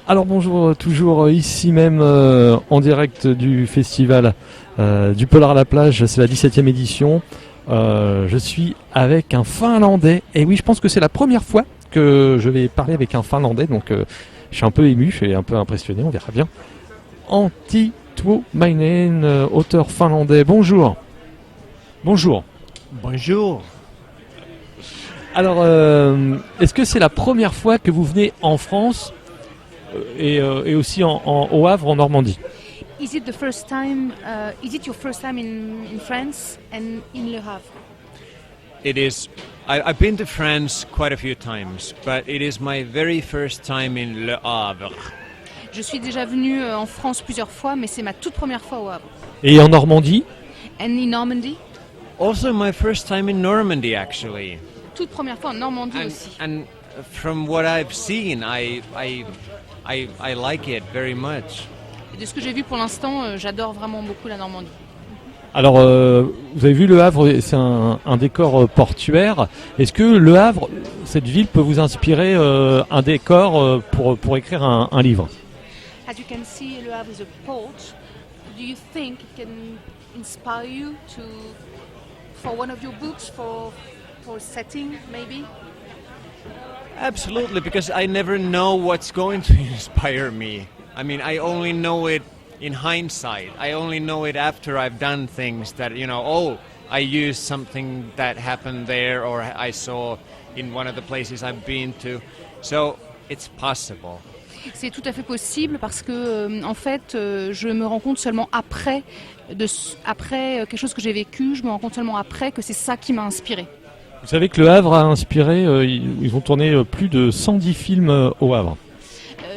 Alors bonjour, toujours ici même en direct du festival du Polar à la plage, c'est la 17e édition. Je suis avec un Finlandais, et oui je pense que c'est la première fois que je vais parler avec un Finlandais, donc je suis un peu ému, je suis un peu impressionné, on verra bien. Antti Tuomainen, auteur finlandais, bonjour. Bonjour. Bonjour. Alors, est-ce que c'est la première fois que vous venez en France et aussi au Havre, en Normandie? Is it the first time? Is it your first time in France and in Le Havre? It is. I've been to France quite a few times, but it is my very first time in Le Havre. Je suis déjà venue en France plusieurs fois, mais c'est ma toute première fois au Havre. Et en Normandie? And in Normandy? Also, my first time in Normandy, actually. Toute première fois en Normandie aussi. And from what I've seen, I like it very much. Et de ce que j'ai vu pour l'instant, j'adore vraiment beaucoup la Normandie. Alors, vous avez vu Le Havre, c'est un décor portuaire. Est-ce que Le Havre, cette ville, peut vous inspirer un décor pour écrire un livre? As you can see, Le Havre is a port. Do you think it can inspire you for one of your books, for setting maybe? Absolutely, because I never know what's going to inspire me. I mean, I only know it in hindsight. I only know it after I've done things that, I used something that happened there or I saw in one of the places I've been to. So it's possible. C'est tout à fait possible parce que, en fait, je me rends compte seulement après quelque chose que j'ai vécu, je me rends compte seulement après que c'est ça qui m'a inspiré. Vous savez que Le Havre a inspiré, ils ont tourné plus de 110 films au Havre.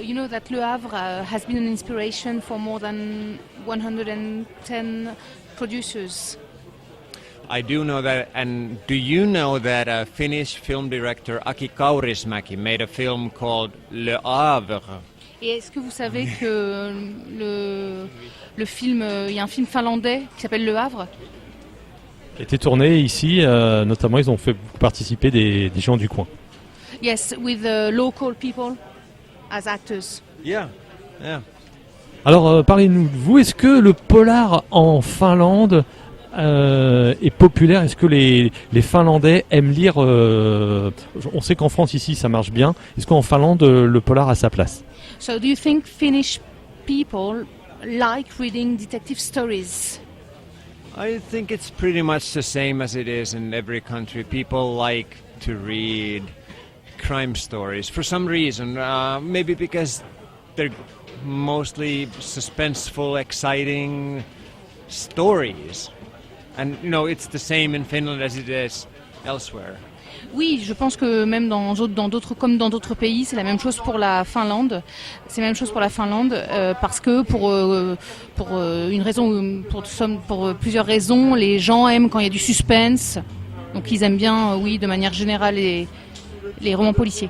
You know that Le Havre has been an inspiration for more than 110 producers. I do know that, and do you know that a Finnish film director, Aki Kaurismäki, made a film called Le Havre? Et est-ce que vous savez que le film, il y a un film finlandais qui s'appelle Le Havre? Qui a été tourné ici, notamment ils ont fait participer des gens du coin. Yes, with local people as actors. Yeah. Alors parlez-nous de vous, est-ce que le polar en Finlande est populaire? Est-ce que les Finlandais aiment lire on sait qu'en France ici ça marche bien, est-ce qu'en Finlande le polar a sa place? So do you think Finnish people like reading detective stories? I think it's pretty much the same as it is in every country. People like to read crime stories for some reason. Maybe because they're mostly suspenseful, exciting stories. And, it's the same in Finland as it is elsewhere. Oui, je pense que même dans d'autres pays, c'est la même chose pour la Finlande. C'est la même chose pour la Finlande parce que pour une raison, pour plusieurs raisons, les gens aiment quand il y a du suspense. Donc ils aiment bien, oui, de manière générale, les romans policiers.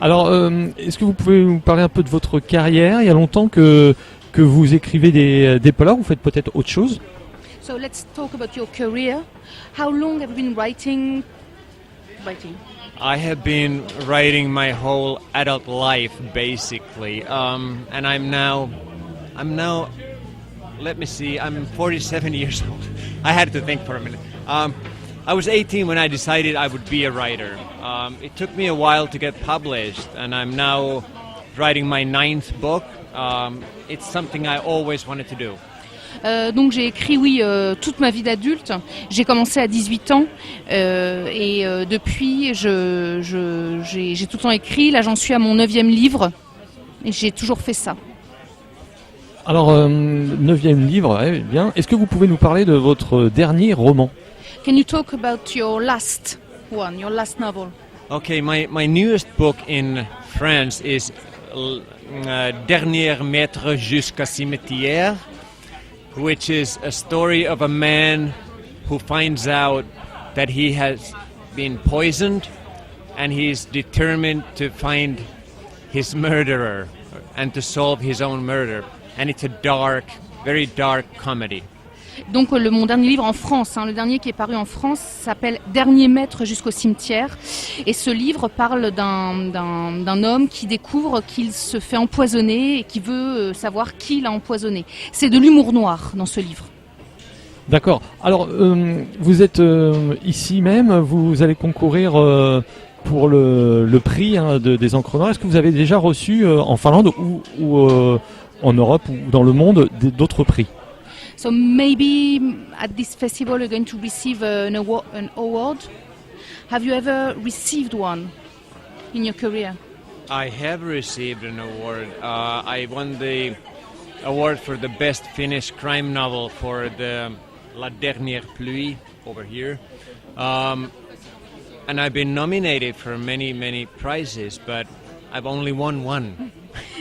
Alors, est-ce que vous pouvez nous parler un peu de votre carrière? Il y a longtemps que vous écrivez des polars, vous faites peut-être autre chose? So let's talk about your career. How long have you been writing? I have been writing my whole adult life, basically, and I'm now. Let me see. I'm 47 years old. I had to think for a minute. I was 18 when I decided I would be a writer. It took me a while to get published, and I'm now writing my 9th book. It's something I always wanted to do. Donc j'ai écrit, toute ma vie d'adulte. J'ai commencé à 18 ans et depuis, j'ai tout le temps écrit. Là, j'en suis à mon 9e livre et j'ai toujours fait ça. Alors, 9e livre, bien. Est-ce que vous pouvez nous parler de votre dernier roman? Can you talk about your last one, your last novel? Okay, my newest book in France is Dernier Mètre jusqu'à cimetière, which is a story of a man who finds out that he has been poisoned and he's determined to find his murderer and to solve his own murder. And it's a dark, very dark comedy. Donc mon dernier livre en France, le dernier qui est paru en France, s'appelle Dernier maître jusqu'au cimetière. Et ce livre parle d'un homme qui découvre qu'il se fait empoisonner et qui veut savoir qui l'a empoisonné. C'est de l'humour noir dans ce livre. D'accord. Alors, vous êtes ici même, vous allez concourir pour le prix des encres noires. Est-ce que vous avez déjà reçu en Finlande ou en Europe ou dans le monde d'autres prix? So maybe at this festival you're going to receive an award. Have you ever received one in your career? I have received an award. I won the award for the best Finnish crime novel for the La Dernière Pluie over here. And I've been nominated for many, many prizes, but I've only won one.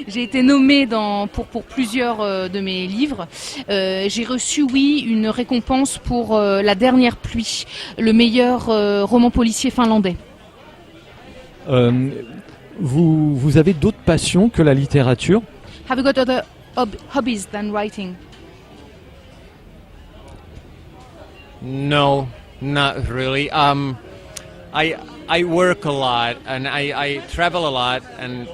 J'ai été nommée pour plusieurs de mes livres. J'ai reçu, oui, une récompense pour La Dernière Pluie, le meilleur roman policier finlandais. Vous avez d'autres passions que la littérature? Have you got other hobbies than writing? No, not really. I work a lot and I travel a lot, and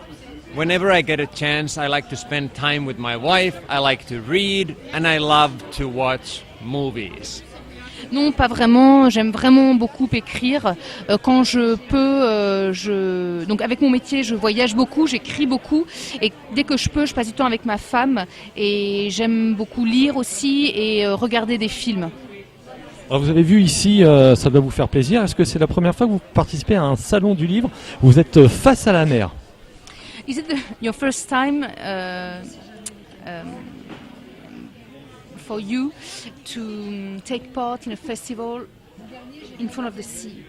whenever I get a chance, I like to spend time with my wife, I like to read, and I love to watch movies. Non, pas vraiment. J'aime vraiment beaucoup écrire. Quand je peux, donc avec mon métier, je voyage beaucoup, j'écris beaucoup, et dès que je peux, je passe du temps avec ma femme. Et j'aime beaucoup lire aussi et regarder des films. Alors vous avez vu ici, ça doit vous faire plaisir. Est-ce que c'est la première fois que vous participez à un salon du livre? Vous êtes face à la mer. Is it your first time for you to take part in a festival in front of the sea?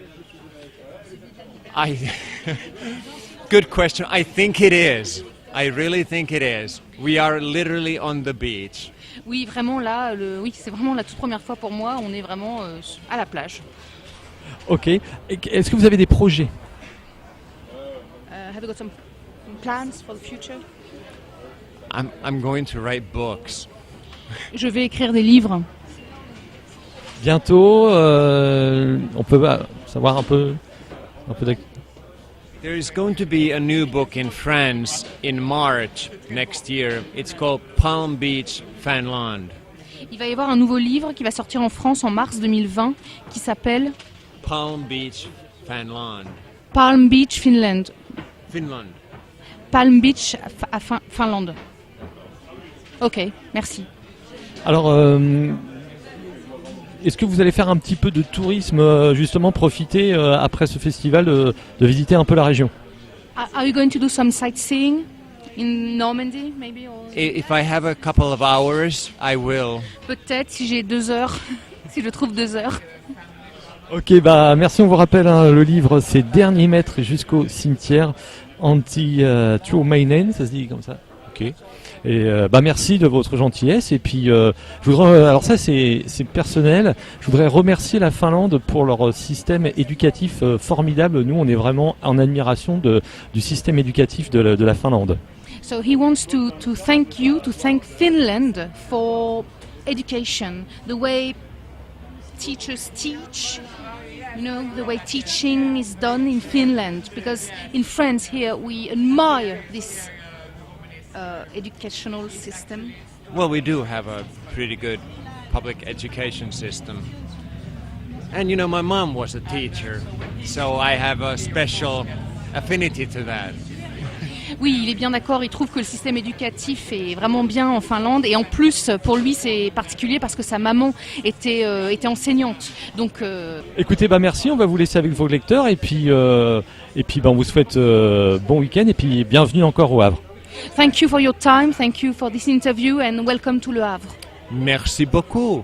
Good question. I think it is. I really think it is. We are literally on the beach. Oui, vraiment là, oui, c'est vraiment la toute première fois pour moi. On est vraiment à la plage. Ok. Est-ce que vous avez des projets? Have you got some plans for the future? I'm going to write books. Je vais écrire des livres. Bientôt, on peut savoir un peu There is going to be a new book in France in March next year. It's called Palm Beach, Finland. Il va y avoir un nouveau livre qui va sortir en France en mars 2020 qui s'appelle Palm Beach, Finland. Palm Beach, Finland. Finland. Palm Beach à Finlande. Ok, merci. Alors, est-ce que vous allez faire un petit peu de tourisme, justement profiter après ce festival de visiter un peu la région? Are you going to do some sightseeing in Normandy, maybe? Or... If I have a couple of hours, I will. Peut-être si j'ai 2 heures, si je trouve 2 heures. Ok, bah merci, on vous rappelle, le livre c'est Dernier maître jusqu'au cimetière, Antti-Tuomainen, ça se dit comme ça. Ok. Et merci de votre gentillesse. Et puis, je voudrais, alors ça c'est personnel, je voudrais remercier la Finlande pour leur système éducatif formidable. Nous, on est vraiment en admiration du système éducatif de la Finlande. So he wants to thank you, to thank Finland for education, the way teachers teach, you know, the way teaching is done in Finland. Because in France here we admire this educational system. Well, we do have a pretty good public education system. And you know, my mom was a teacher, so I have a special affinity to that. Oui, il est bien d'accord, il trouve que le système éducatif est vraiment bien en Finlande et en plus pour lui c'est particulier parce que sa maman était enseignante. Donc écoutez, merci, on va vous laisser avec vos lecteurs et puis on vous souhaite bon week-end et puis bienvenue encore au Havre. Thank you for your time, thank you for this interview and welcome to Le Havre. Merci beaucoup.